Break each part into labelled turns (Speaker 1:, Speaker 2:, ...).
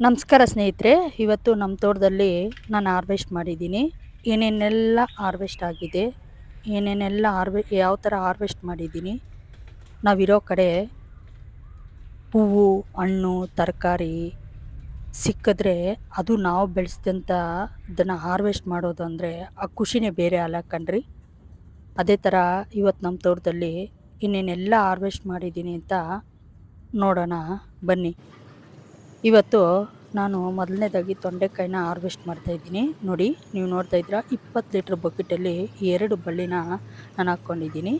Speaker 1: ನಮಸ್ಕಾರ ಸ್ನೇಹಿತರೆ. ಇವತ್ತು ನಮ್ಮ ತೋಟದಲ್ಲಿ ನಾನು ಹಾರ್ವೆಸ್ಟ್ ಮಾಡಿದ್ದೀನಿ. ಏನೇನೆಲ್ಲ ಹಾರ್ವೆಸ್ಟ್ ಆಗಿದೆ, ಏನೇನೆಲ್ಲ ಯಾವ ಥರ ಹಾರ್ವೆಸ್ಟ್ ಮಾಡಿದ್ದೀನಿ, ನಾವಿರೋ ಕಡೆ ಹೂವು, ಹಣ್ಣು, ತರಕಾರಿ ಸಿಕ್ಕಿದ್ರೆ ಅದು ನಾವು ಬೆಳೆಸಿದಂಥ ಇದನ್ನು ಹಾರ್ವೆಸ್ಟ್ ಮಾಡೋದು ಅಂದರೆ ಆ ಖುಷಿನೇ ಬೇರೆ ಅಲ್ಲ ಕಣ್ರಿ. ಅದೇ ಥರ ಇವತ್ತು ನಮ್ಮ ತೋಟದಲ್ಲಿ ಇನ್ನೇನೆಲ್ಲ ಹಾರ್ವೆಸ್ಟ್ ಮಾಡಿದ್ದೀನಿ ಅಂತ ನೋಡೋಣ ಬನ್ನಿ. ಇವತ್ತು ನಾನು ಮೊದಲನೇದಾಗಿ ತೊಂಡೆಕಾಯಿನ ಹಾರ್ವೆಸ್ಟ್ ಮಾಡ್ತಾಯಿದ್ದೀನಿ. ನೋಡಿ, ನೀವು ನೋಡ್ತಾ ಇದ್ದೀರಾ, 20 ಲೀಟ್ರ್ ಬಕೆಟಲ್ಲಿ 2 ಬಳ್ಳಿನ ನಾನು ಹಾಕ್ಕೊಂಡಿದ್ದೀನಿ.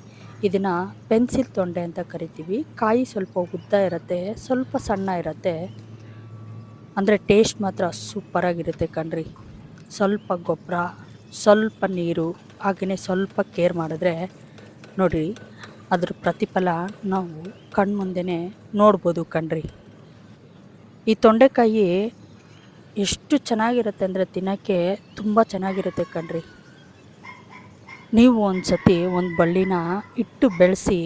Speaker 1: ಇದನ್ನು ಪೆನ್ಸಿಲ್ ತೊಂಡೆ ಅಂತ ಕರಿತೀವಿ. ಕಾಯಿ ಸ್ವಲ್ಪ ಉದ್ದ ಇರುತ್ತೆ, ಸ್ವಲ್ಪ ಸಣ್ಣ ಇರುತ್ತೆ, ಅಂದರೆ ಟೇಸ್ಟ್ ಮಾತ್ರ ಸೂಪರಾಗಿರುತ್ತೆ ಕಣ್ರಿ. ಸ್ವಲ್ಪ ಗೊಬ್ಬರ, ಸ್ವಲ್ಪ ನೀರು, ಹಾಗೆಯೇ ಸ್ವಲ್ಪ ಕೇರ್ ಮಾಡಿದ್ರೆ ನೋಡಿ ಅದ್ರ ಪ್ರತಿಫಲ ನಾವು ಕಣ್ಮುಂದೆನೇ ನೋಡ್ಬೋದು ಕಣ್ರಿ. ಈ ತೊಂಡೆಕಾಯಿ ಎಷ್ಟು ಚೆನ್ನಾಗಿರುತ್ತೆ ಅಂದರೆ ತಿನ್ನೋಕ್ಕೆ ತುಂಬ ಚೆನ್ನಾಗಿರುತ್ತೆ ಕಣ್ರಿ. ನೀವು ಒಂದು ಸತಿ ಒಂದು ಬಳ್ಳಿನ ಇಟ್ಟು ಬೆಳೆಸಿ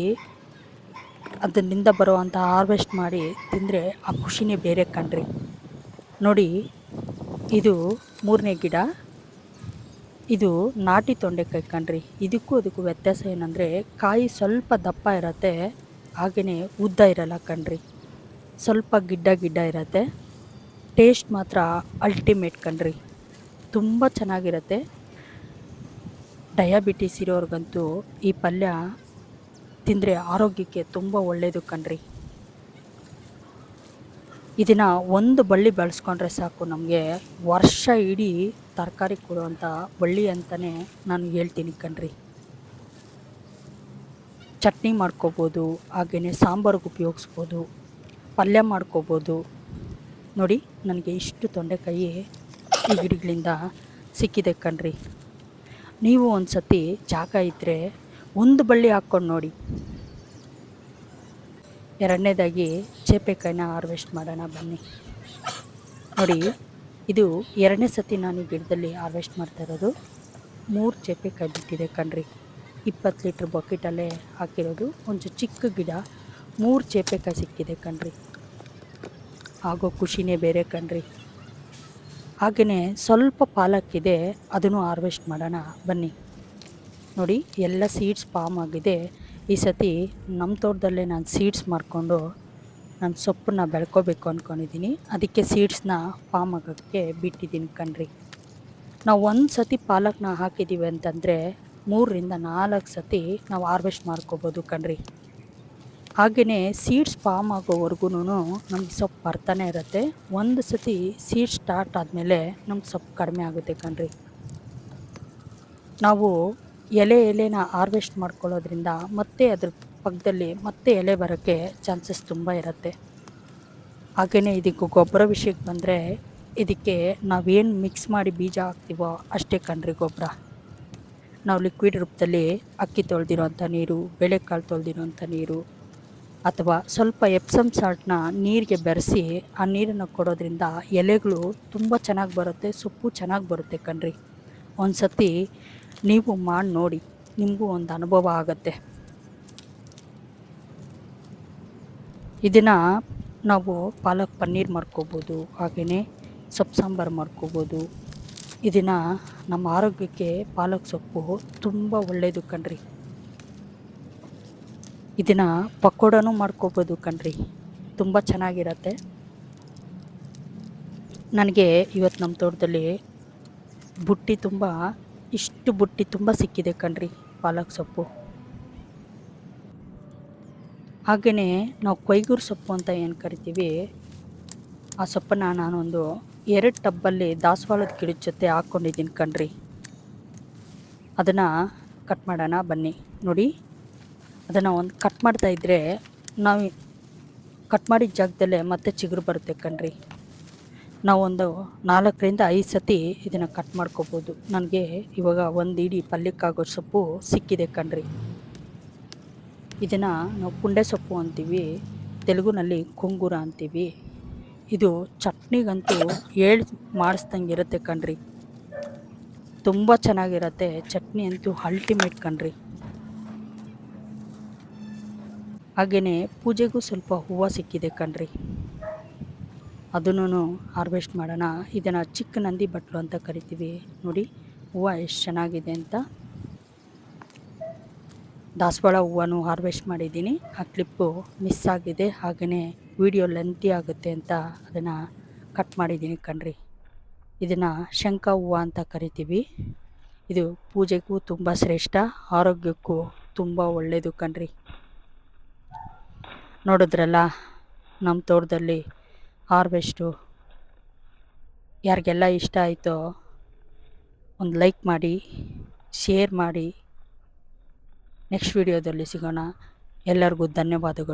Speaker 1: ಅದರಿಂದ ಬರುವಂಥ ಹಾರ್ವೆಸ್ಟ್ ಮಾಡಿ ತಿಂದರೆ ಆ ಖುಷಿನೇ ಬೇರೆ ಕಣ್ರಿ. ನೋಡಿ, ಇದು 3ನೇ ಗಿಡ. ಇದು ನಾಟಿ ತೊಂಡೆಕಾಯಿ ಕಣ್ರಿ. ಇದಕ್ಕೂ ವ್ಯತ್ಯಾಸ ಏನಂದರೆ ಕಾಯಿ ಸ್ವಲ್ಪ ದಪ್ಪ ಇರುತ್ತೆ, ಹಾಗೆಯೇ ಉದ್ದ ಇರಲ್ಲ ಕಣ್ರಿ. ಸ್ವಲ್ಪ ಗಿಡ್ಡ ಇರುತ್ತೆ. ಟೇಸ್ಟ್ ಮಾತ್ರ ಅಲ್ಟಿಮೇಟ್ ಕಣ್ರಿ, ತುಂಬ ಚೆನ್ನಾಗಿರುತ್ತೆ. ಡಯಾಬಿಟೀಸ್ ಇರೋರ್ಗಂತೂ ಈ ಪಲ್ಯ ತಿಂದರೆ ಆರೋಗ್ಯಕ್ಕೆ ತುಂಬ ಒಳ್ಳೆಯದು ಕಣ್ರಿ. ಇದನ್ನು ಒಂದು ಬಳ್ಳಿ ಬೆಳೆಸ್ಕೊಂಡ್ರೆ ಸಾಕು, ನಮಗೆ ವರ್ಷ ಇಡೀ ತರಕಾರಿ ಕೊಡುವಂಥ ಬಳ್ಳಿ ಅಂತಲೇ ನಾನು ಹೇಳ್ತೀನಿ ಕಣ್ರಿ. ಚಟ್ನಿ ಮಾಡ್ಕೋಬೋದು, ಹಾಗೆಯೇ ಸಾಂಬಾರಿಗೆ ಉಪಯೋಗಿಸ್ಬೋದು, ಪಲ್ಯ ಮಾಡ್ಕೋಬೋದು. ನೋಡಿ, ನನಗೆ ಇಷ್ಟು ತೊಂಡೆಕಾಯಿ ಈ ಗಿಡಗಳಿಂದ ಸಿಕ್ಕಿದೆ ಕಣ್ರಿ. ನೀವು ಒಂದು ಸತಿ ಜಾಗ ಇದ್ದರೆ ಒಂದು ಬಳ್ಳಿ ಹಾಕ್ಕೊಂಡು ನೋಡಿ. ಎರಡನೇದಾಗಿ ಚೇಪೆಕಾಯಿನ ಹಾರ್ವೆಸ್ಟ್ ಮಾಡೋಣ ಬನ್ನಿ. ನೋಡಿ, ಇದು 2ನೇ ಸತಿ ನಾನು ಈ ಗಿಡದಲ್ಲಿ ಹಾರ್ವೆಸ್ಟ್ ಮಾಡ್ತಾ ಇರೋದು. 3 ಚೇಪೆಕಾಯಿ ಬಿಟ್ಟಿದೆ ಕಣ್ರಿ. 20 ಲೀಟ್ರ್ ಬಕೆಟಲ್ಲೇ ಹಾಕಿರೋದು. ಒಂದು ಚಿಕ್ಕ ಗಿಡ, 3 ಚೇಪೆಕಾಯಿ ಸಿಕ್ಕಿದೆ ಕಣ್ರಿ. ಆಗೋ ಖುಷಿನೇ ಬೇರೆ ಕಣ್ರಿ. ಹಾಗೆಯೇ ಸ್ವಲ್ಪ ಪಾಲಕ್ಕಿದೆ, ಅದನ್ನು ಹಾರ್ವೆಸ್ಟ್ ಮಾಡೋಣ ಬನ್ನಿ. ನೋಡಿ, ಎಲ್ಲ ಸೀಡ್ಸ್ ಫಾರ್ಮ್ ಆಗಿದೆ. ಈ ಸತಿ ನಮ್ಮ ತೋಟದಲ್ಲೇ ನಾನು ಸೀಡ್ಸ್ ಮಾಡಿಕೊಂಡು ನಾನು ಸೊಪ್ಪನ್ನ ಬೆಳ್ಕೋಬೇಕು ಅಂದ್ಕೊಂಡಿದ್ದೀನಿ. ಅದಕ್ಕೆ ಸೀಡ್ಸ್ನ ಫಾರ್ಮ್ ಆಗೋಕ್ಕೆ ಬಿಟ್ಟಿದ್ದೀನಿ ಕಣ್ರಿ. ನಾವು ಒಂದು ಸತಿ ಪಾಲಕ್ನ ಹಾಕಿದ್ದೀವಿ ಅಂತಂದರೆ 3ರಿಂದ 4 ಸತಿ ನಾವು ಹಾರ್ವೆಸ್ಟ್ ಮಾಡ್ಕೋಬೋದು ಕಣ್ರಿ. ಹಾಗೆಯೇ ಸೀಡ್ಸ್ ಫಾರ್ಮ್ ಆಗೋವರೆಗೂ ನಮ್ಗೆ ಸೊಪ್ಪು ಬರ್ತಾನೆ ಇರುತ್ತೆ. ಒಂದು ಸತಿ ಸೀಡ್ಸ್ ಸ್ಟಾರ್ಟ್ ಆದಮೇಲೆ ನಮ್ಗೆ ಸೊಪ್ಪು ಕಡಿಮೆ ಆಗುತ್ತೆ ಕಣ್ರಿ. ನಾವು ಎಲೆನ ಹಾರ್ವೆಸ್ಟ್ ಮಾಡ್ಕೊಳ್ಳೋದ್ರಿಂದ ಮತ್ತೆ ಅದ್ರ ಪಕ್ಕದಲ್ಲಿ ಮತ್ತೆ ಎಲೆ ಬರೋಕ್ಕೆ ಚಾನ್ಸಸ್ ತುಂಬ ಇರುತ್ತೆ. ಹಾಗೆಯೇ ಇದಕ್ಕೆ ಗೊಬ್ಬರ ವಿಷಯಕ್ಕೆ ಬಂದರೆ, ಇದಕ್ಕೆ ನಾವೇನು ಮಿಕ್ಸ್ ಮಾಡಿ ಬೀಜ ಹಾಕ್ತೀವೋ ಅಷ್ಟೇ ಕಣ್ರಿ ಗೊಬ್ಬರ. ನಾವು ಲಿಕ್ವಿಡ್ ರೂಪದಲ್ಲಿ ಅಕ್ಕಿ ತೊಳೆದಿರೋಂಥ ನೀರು, ಬೇಳೆಕಾಳು ತೊಳೆದಿರೋಂಥ ನೀರು, ಅಥವಾ ಸ್ವಲ್ಪ ಎಪ್ಸಮ್ ಸಾಲ್ಟ್ನ ನೀರಿಗೆ ಬೆರೆಸಿ ಆ ನೀರನ್ನು ಕೊಡೋದ್ರಿಂದ ಎಲೆಗಳು ತುಂಬ ಚೆನ್ನಾಗಿ ಬರುತ್ತೆ, ಸೊಪ್ಪು ಚೆನ್ನಾಗಿ ಬರುತ್ತೆ ಕಣ್ರಿ. ಒಂದು ಸತಿ ನೀವು ಮಾಡಿ ನೋಡಿ, ನಿಮಗೂ ಒಂದು ಅನುಭವ ಆಗುತ್ತೆ. ಇದನ್ನು ನಾವು ಪಾಲಕ್ ಪನ್ನೀರ್ ಮಾಡ್ಕೋಬೋದು, ಹಾಗೆಯೇ ಸೊಪ್ಪು ಸಾಂಬಾರು ಮಾಡ್ಕೋಬೋದು. ಇದನ್ನು ನಮ್ಮ ಆರೋಗ್ಯಕ್ಕೆ ಪಾಲಕ್ ಸೊಪ್ಪು ತುಂಬ ಒಳ್ಳೆಯದು ಕಣ್ರಿ. ಇದನ್ನು ಪಕೋಡನೂ ಮಾಡ್ಕೋಬೋದು ಕಣ್ರಿ, ತುಂಬ ಚೆನ್ನಾಗಿರತ್ತೆ. ನನಗೆ ಇವತ್ತು ನಮ್ಮ ತೋಟದಲ್ಲಿ ಇಷ್ಟು ಬುಟ್ಟಿ ತುಂಬ ಸಿಕ್ಕಿದೆ ಕಣ್ರಿ ಪಾಲಕ್ ಸೊಪ್ಪು. ಹಾಗೆಯೇ ನಾವು ಕೊಯ್ಗೂರು ಸೊಪ್ಪು ಅಂತ ಏನು ಕರಿತೀವಿ, ಆ ಸೊಪ್ಪನ್ನು ನಾನೊಂದು 2 ಟಬ್ಬಲ್ಲಿ ದಾಸವಾಳದ ಗಿಡದ ಜೊತೆ ಹಾಕ್ಕೊಂಡಿದ್ದೀನಿ ಕಣ್ರಿ. ಅದನ್ನು ಕಟ್ ಮಾಡೋಣ ಬನ್ನಿ. ನೋಡಿ, ಅದನ್ನು ಒಂದು ಕಟ್ ಮಾಡ್ತಾಯಿದ್ರೆ ನಾವು ಕಟ್ ಮಾಡಿದ ಜಾಗದಲ್ಲೇ ಮತ್ತೆ ಚಿಗುರು ಬರುತ್ತೆ ಕಣ್ರಿ. ನಾವೊಂದು 4ರಿಂದ 5 ಸತಿ ಇದನ್ನು ಕಟ್ ಮಾಡ್ಕೋಬೋದು. ನನಗೆ ಇವಾಗ ಒಂದು ಇಡೀ ಪಲ್ಯಕ್ಕಾಗೋ ಸೊಪ್ಪು ಸಿಕ್ಕಿದೆ ಕಣ್ರಿ. ಇದನ್ನು ನಾವು ಪುಂಡೆ ಸೊಪ್ಪು ಅಂತೀವಿ, ತೆಲುಗುನಲ್ಲಿ ಕೊಂಗೂರ ಅಂತೀವಿ. ಇದು ಚಟ್ನಿಗಂತೂ ಮಾಡಿಸ್ದಂಗೆ ಇರುತ್ತೆ ಕಣ್ರಿ, ತುಂಬ ಚೆನ್ನಾಗಿರುತ್ತೆ. ಚಟ್ನಿ ಅಂತೂ ಅಲ್ಟಿಮೇಟ್ ಕಣ್ರಿ. ಹಾಗೆಯೇ ಪೂಜೆಗೂ ಸ್ವಲ್ಪ ಹೂವು ಸಿಕ್ಕಿದೆ ಕಣ್ರಿ. ಅದನ್ನು ಹಾರ್ವೆಸ್ಟ್ ಮಾಡೋಣ. ಇದನ್ನು ಚಿಕ್ಕ ನಂದಿ ಬಟ್ಲು ಅಂತ ಕರಿತೀವಿ. ನೋಡಿ ಹೂವು ಎಷ್ಟು ಚೆನ್ನಾಗಿದೆ ಅಂತ. ದಾಸವಾಳ ಹೂವನ್ನು ಹಾರ್ವೆಸ್ಟ್ ಮಾಡಿದ್ದೀನಿ. ಆ ಕ್ಲಿಪ್ಪು ಮಿಸ್ ಆಗಿದೆ, ಹಾಗೆಯೇ ವಿಡಿಯೋ ಲೆಂತಿ ಆಗುತ್ತೆ ಅಂತ ಅದನ್ನು ಕಟ್ ಮಾಡಿದ್ದೀನಿ ಕಣ್ರಿ. ಇದನ್ನು ಶಂಖ ಹೂವು ಅಂತ ಕರಿತೀವಿ. ಇದು ಪೂಜೆಗೂ ತುಂಬ ಶ್ರೇಷ್ಠ, ಆರೋಗ್ಯಕ್ಕೂ ತುಂಬ ಒಳ್ಳೆಯದು ಕಣ್ರಿ. ನೋಡಿದ್ರಲ್ಲ ನಮ್ಮ ತೋಟದಲ್ಲಿ ಹಾರ್ವೆಸ್ಟು. ಯಾರಿಗೆಲ್ಲ ಇಷ್ಟ ಆಯಿತೋ ಒಂದು ಲೈಕ್ ಮಾಡಿ, ಶೇರ್ ಮಾಡಿ. ನೆಕ್ಸ್ಟ್ ವಿಡಿಯೋದಲ್ಲಿ ಸಿಗೋಣ. ಎಲ್ಲರಿಗೂ ಧನ್ಯವಾದಗಳು.